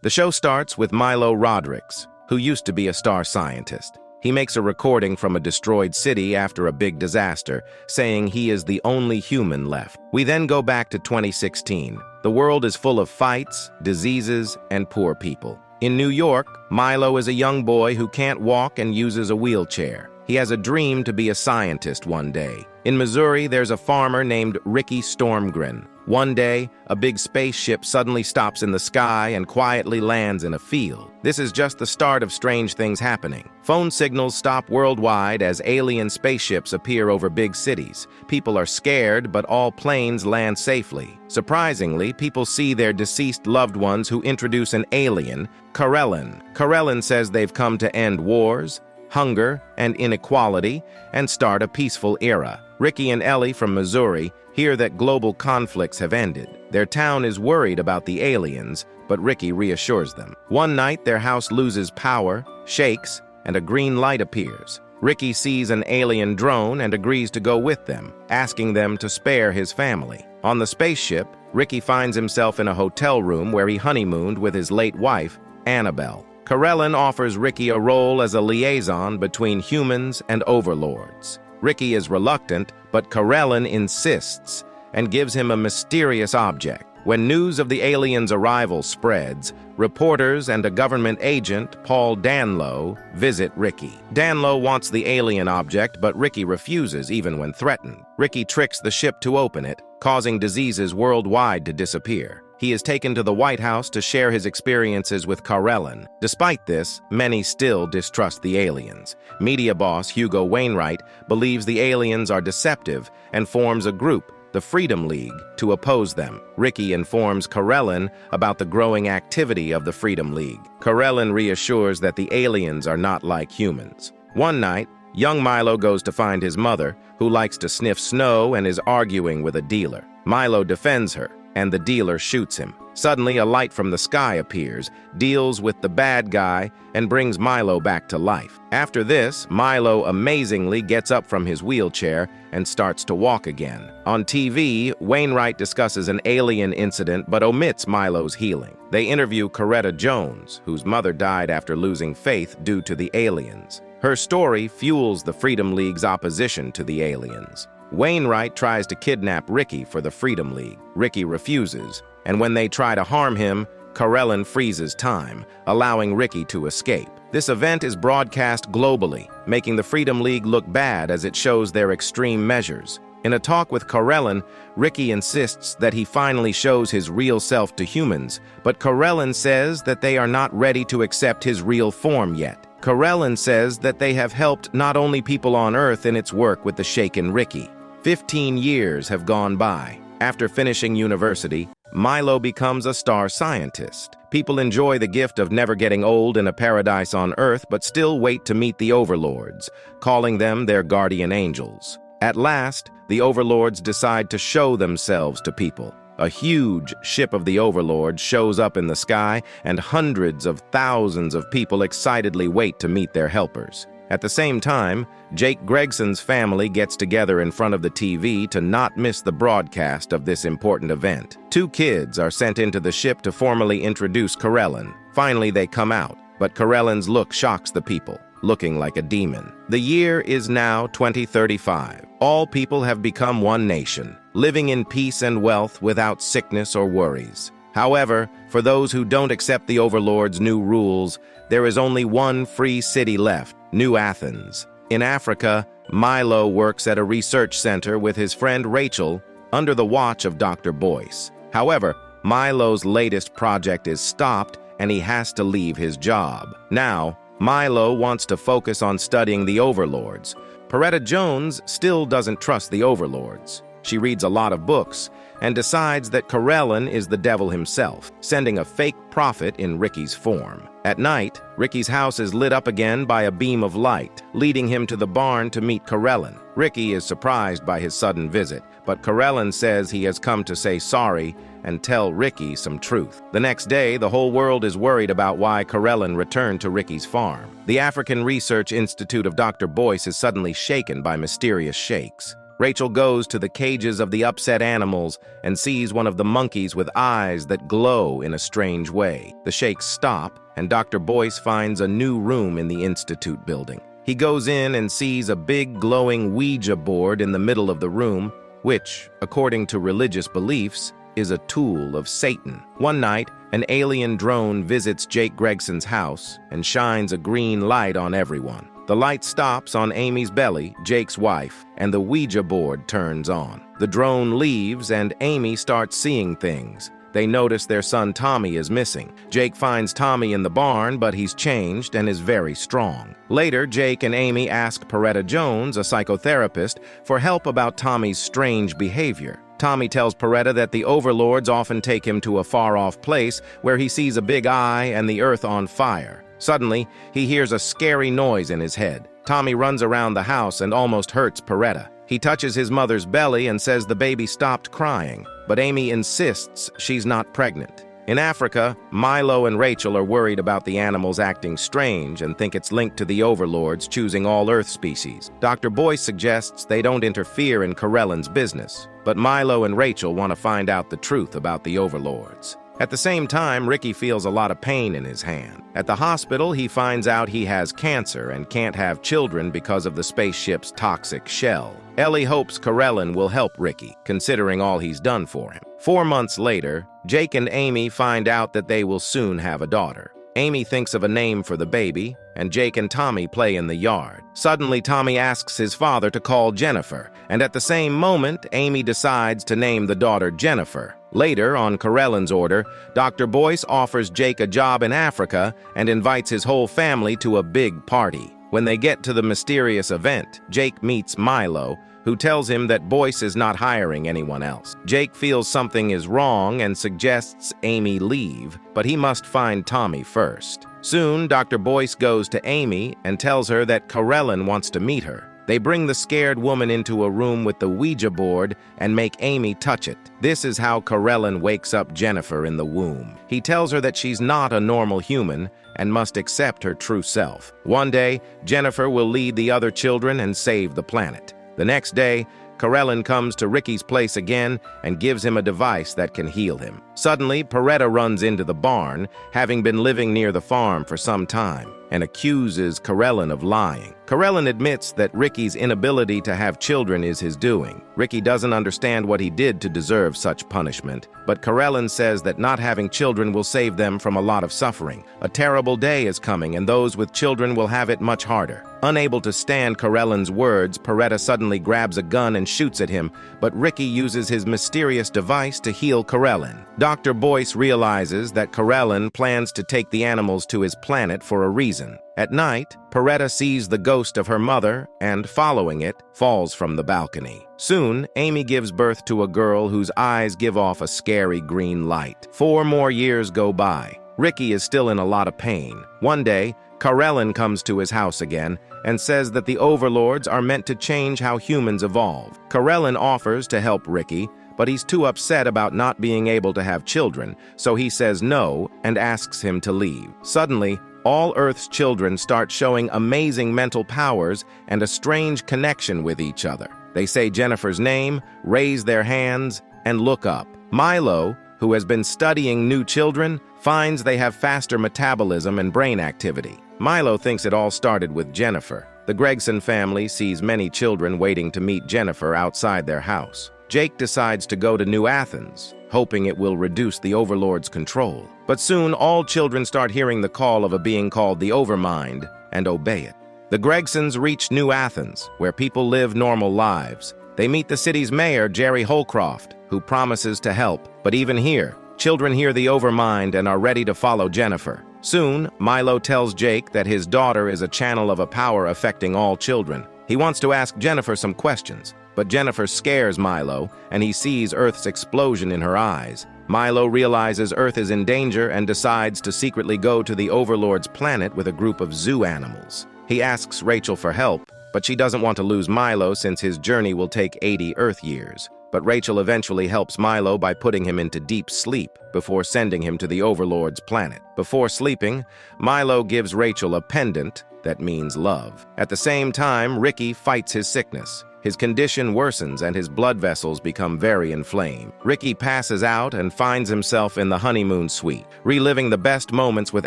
The show starts with Milo Rodrigues, who used to be a star scientist. He makes a recording from a destroyed city after a big disaster, saying he is the only human left. We then go back to 2016. The world is full of fights, diseases, and poor people. In New York, Milo is a young boy who can't walk and uses a wheelchair. He has a dream to be a scientist one day. In Missouri, there's a farmer named Ricky Stormgren. One day, a big spaceship suddenly stops in the sky and quietly lands in a field. This is just the start of strange things happening. Phone signals stop worldwide as alien spaceships appear over big cities. People are scared, but all planes land safely. Surprisingly, people see their deceased loved ones who introduce an alien, Karellen. Karellen says they've come to end wars, hunger, and inequality, and start a peaceful era. Ricky and Ellie from Missouri hear that global conflicts have ended. Their town is worried about the aliens, but Ricky reassures them. One night, their house loses power, shakes, and a green light appears. Ricky sees an alien drone and agrees to go with them, asking them to spare his family. On the spaceship, Ricky finds himself in a hotel room where he honeymooned with his late wife, Annabelle. Karellen offers Ricky a role as a liaison between humans and overlords. Ricky is reluctant, but Karellen insists and gives him a mysterious object. When news of the aliens' arrival spreads, reporters and a government agent, Paul Danlow, visit Ricky. Danlow wants the alien object, but Ricky refuses even when threatened. Ricky tricks the ship to open it, causing diseases worldwide to disappear. He is taken to the White House to share his experiences with Karellen. Despite this, many still distrust the aliens. Media boss Hugo Wainwright believes the aliens are deceptive and forms a group, the Freedom League, to oppose them. Ricky informs Karellen about the growing activity of the Freedom League. Karellen reassures that the aliens are not like humans. One night, young Milo goes to find his mother, who likes to sniff snow and is arguing with a dealer. Milo defends her, and the dealer shoots him. Suddenly, a light from the sky appears, deals with the bad guy, and brings Milo back to life. After this, Milo amazingly gets up from his wheelchair and starts to walk again. On TV, Wainwright discusses an alien incident but omits Milo's healing. They interview Coretta Jones, whose mother died after losing faith due to the aliens. Her story fuels the Freedom League's opposition to the aliens. Wainwright tries to kidnap Ricky for the Freedom League. Ricky refuses, and when they try to harm him, Karellen freezes time, allowing Ricky to escape. This event is broadcast globally, making the Freedom League look bad as it shows their extreme measures. In a talk with Karellen, Ricky insists that he finally shows his real self to humans, but Karellen says that they are not ready to accept his real form yet. Karellen says that they have helped not only people on Earth in its work with the shaken Ricky. 15 years have gone by. After finishing university, Milo becomes a star scientist. People enjoy the gift of never getting old in a paradise on Earth, but still wait to meet the overlords, calling them their guardian angels. At last, the overlords decide to show themselves to people. A huge ship of the overlords shows up in the sky, and hundreds of thousands of people excitedly wait to meet their helpers. At the same time, Jake Gregson's family gets together in front of the TV to not miss the broadcast of this important event. 2 kids are sent into the ship to formally introduce Karellen. Finally, they come out, but Karellen's look shocks the people, looking like a demon. The year is now 2035. All people have become one nation, living in peace and wealth without sickness or worries. However, for those who don't accept the overlord's new rules, there is only one free city left, New Athens. In Africa, Milo works at a research center with his friend Rachel under the watch of Dr. Boyce. However, Milo's latest project is stopped and he has to leave his job. Now, Milo wants to focus on studying the overlords. Coretta Jones still doesn't trust the overlords. She reads a lot of books and decides that Karellen is the devil himself, sending a fake prophet in Ricky's form. At night, Ricky's house is lit up again by a beam of light, leading him to the barn to meet Karellen. Ricky is surprised by his sudden visit, but Karellen says he has come to say sorry and tell Ricky some truth. The next day, the whole world is worried about why Karellen returned to Ricky's farm. The African Research Institute of Dr. Boyce is suddenly shaken by mysterious shakes. Rachel goes to the cages of the upset animals and sees one of the monkeys with eyes that glow in a strange way. The shakes stop, and Dr. Boyce finds a new room in the Institute building. He goes in and sees a big glowing Ouija board in the middle of the room, which, according to religious beliefs, is a tool of Satan. One night, an alien drone visits Jake Gregson's house and shines a green light on everyone. The light stops on Amy's belly, Jake's wife, and the Ouija board turns on. The drone leaves and Amy starts seeing things. They notice their son Tommy is missing. Jake finds Tommy in the barn, but he's changed and is very strong. Later, Jake and Amy ask Peretta Jones, a psychotherapist, for help about Tommy's strange behavior. Tommy tells Peretta that the overlords often take him to a far-off place where he sees a big eye and the earth on fire. Suddenly, he hears a scary noise in his head. Tommy runs around the house and almost hurts Peretta. He touches his mother's belly and says the baby stopped crying, but Amy insists she's not pregnant. In Africa, Milo and Rachel are worried about the animals acting strange and think it's linked to the overlords choosing all Earth species. Dr. Boyce suggests they don't interfere in Corellan's business, but Milo and Rachel want to find out the truth about the overlords. At the same time, Ricky feels a lot of pain in his hand. At the hospital, he finds out he has cancer and can't have children because of the spaceship's toxic shell. Ellie hopes Corellan will help Ricky, considering all he's done for him. 4 months later, Jake and Amy find out that they will soon have a daughter. Amy thinks of a name for the baby, and Jake and Tommy play in the yard. Suddenly, Tommy asks his father to call Jennifer, and at the same moment, Amy decides to name the daughter Jennifer. Later, on Corellan's order, Dr. Boyce offers Jake a job in Africa and invites his whole family to a big party. When they get to the mysterious event, Jake meets Milo, who tells him that Boyce is not hiring anyone else. Jake feels something is wrong and suggests Amy leave, but he must find Tommy first. Soon, Dr. Boyce goes to Amy and tells her that Corellan wants to meet her. They bring the scared woman into a room with the Ouija board and make Amy touch it. This is how Corellan wakes up Jennifer in the womb. He tells her that she's not a normal human and must accept her true self. One day, Jennifer will lead the other children and save the planet. The next day, Corellan comes to Ricky's place again and gives him a device that can heal him. Suddenly, Peretta runs into the barn, having been living near the farm for some time, and accuses Corellan of lying. Corellan admits that Ricky's inability to have children is his doing. Ricky doesn't understand what he did to deserve such punishment, but Corellan says that not having children will save them from a lot of suffering. A terrible day is coming, and those with children will have it much harder. Unable to stand Corellan's words, Peretta suddenly grabs a gun and shoots at him, but Ricky uses his mysterious device to heal Corellan. Dr. Boyce realizes that Corellan plans to take the animals to his planet for a reason. At night, Peretta sees the ghost of her mother and, following it, falls from the balcony. Soon, Amy gives birth to a girl whose eyes give off a scary green light. 4 more years go by. Ricky is still in a lot of pain. One day, Corellan comes to his house again and says that the overlords are meant to change how humans evolve. Corellan offers to help Ricky, but he's too upset about not being able to have children, so he says no and asks him to leave. Suddenly, all Earth's children start showing amazing mental powers and a strange connection with each other. They say Jennifer's name, raise their hands, and look up. Milo, who has been studying new children, finds they have faster metabolism and brain activity. Milo thinks it all started with Jennifer. The Gregson family sees many children waiting to meet Jennifer outside their house. Jake decides to go to New Athens, hoping it will reduce the Overlord's control. But soon, all children start hearing the call of a being called the Overmind and obey it. The Gregsons reach New Athens, where people live normal lives. They meet the city's mayor, Jerry Holcroft, who promises to help. But even here, children hear the Overmind and are ready to follow Jennifer. Soon, Milo tells Jake that his daughter is a channel of a power affecting all children. He wants to ask Jennifer some questions, but Jennifer scares Milo, and he sees Earth's explosion in her eyes. Milo realizes Earth is in danger and decides to secretly go to the Overlord's planet with a group of zoo animals. He asks Rachel for help, but she doesn't want to lose Milo since his journey will take 80 Earth years. But Rachel eventually helps Milo by putting him into deep sleep before sending him to the Overlord's planet. Before sleeping, Milo gives Rachel a pendant that means love. At the same time, Ricky fights his sickness. His condition worsens and his blood vessels become very inflamed. Ricky passes out and finds himself in the honeymoon suite, reliving the best moments with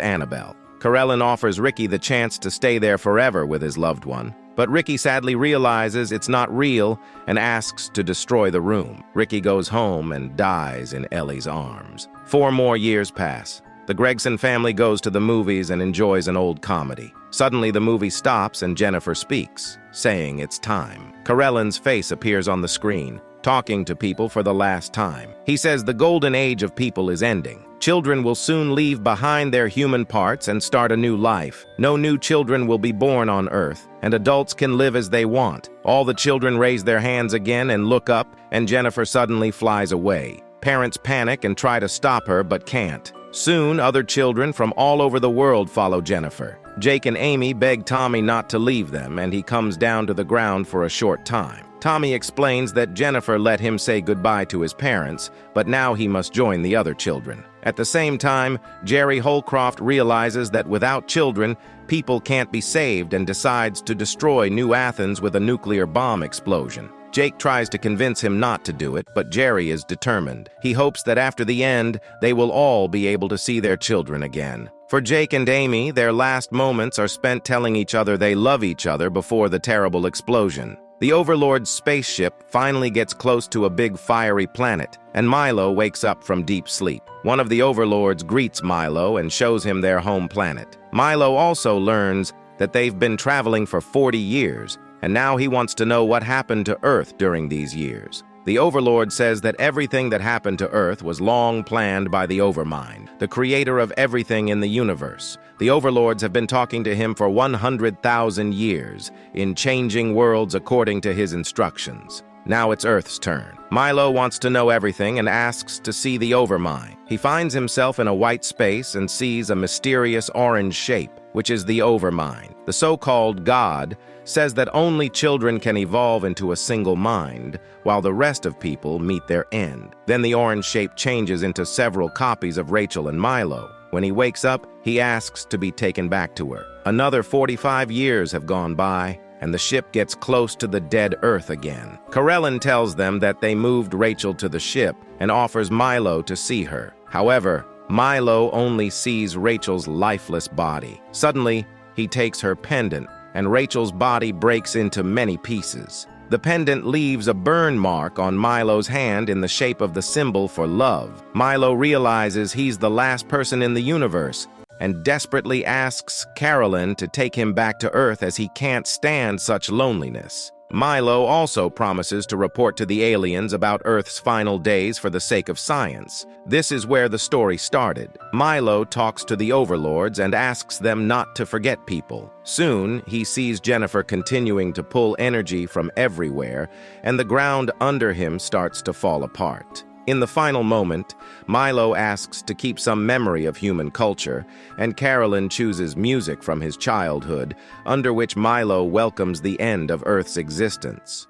Annabelle. Carellin offers Ricky the chance to stay there forever with his loved one, but Ricky sadly realizes it's not real and asks to destroy the room. Ricky goes home and dies in Ellie's arms. 4 more years pass. The Gregson family goes to the movies and enjoys an old comedy. Suddenly, the movie stops and Jennifer speaks, saying it's time. Carellin's face appears on the screen, talking to people for the last time. He says the golden age of people is ending. Children will soon leave behind their human parts and start a new life. No new children will be born on Earth, and adults can live as they want. All the children raise their hands again and look up, and Jennifer suddenly flies away. Parents panic and try to stop her, but can't. Soon, other children from all over the world follow Jennifer. Jake and Amy beg Tommy not to leave them, and he comes down to the ground for a short time. Tommy explains that Jennifer let him say goodbye to his parents, but now he must join the other children. At the same time, Jerry Holcroft realizes that without children, people can't be saved and decides to destroy New Athens with a nuclear bomb explosion. Jake tries to convince him not to do it, but Jerry is determined. He hopes that after the end, they will all be able to see their children again. For Jake and Amy, their last moments are spent telling each other they love each other before the terrible explosion. The Overlord's spaceship finally gets close to a big fiery planet, and Milo wakes up from deep sleep. One of the Overlords greets Milo and shows him their home planet. Milo also learns that they've been traveling for 40 years, and now he wants to know what happened to Earth during these years. The Overlord says that everything that happened to Earth was long planned by the Overmind, the creator of everything in the universe. The Overlords have been talking to him for 100,000 years, in changing worlds according to his instructions. Now it's Earth's turn. Milo wants to know everything and asks to see the Overmind. He finds himself in a white space and sees a mysterious orange shape, which is the Overmind. The so-called God says that only children can evolve into a single mind, while the rest of people meet their end. Then the orange shape changes into several copies of Rachel and Milo. When he wakes up, he asks to be taken back to her. Another 45 years have gone by, and the ship gets close to the dead Earth again. Carellin tells them that they moved Rachel to the ship and offers Milo to see her. However, Milo only sees Rachel's lifeless body. Suddenly, he takes her pendant, and Rachel's body breaks into many pieces. The pendant leaves a burn mark on Milo's hand in the shape of the symbol for love. Milo realizes he's the last person in the universe and desperately asks Carellin to take him back to Earth as he can't stand such loneliness. Milo also promises to report to the aliens about Earth's final days for the sake of science. This is where the story started. Milo talks to the Overlords and asks them not to forget people. Soon, he sees Jennifer continuing to pull energy from everywhere, and the ground under him starts to fall apart. In the final moment, Milo asks to keep some memory of human culture, and Carellin chooses music from his childhood, under which Milo welcomes the end of Earth's existence.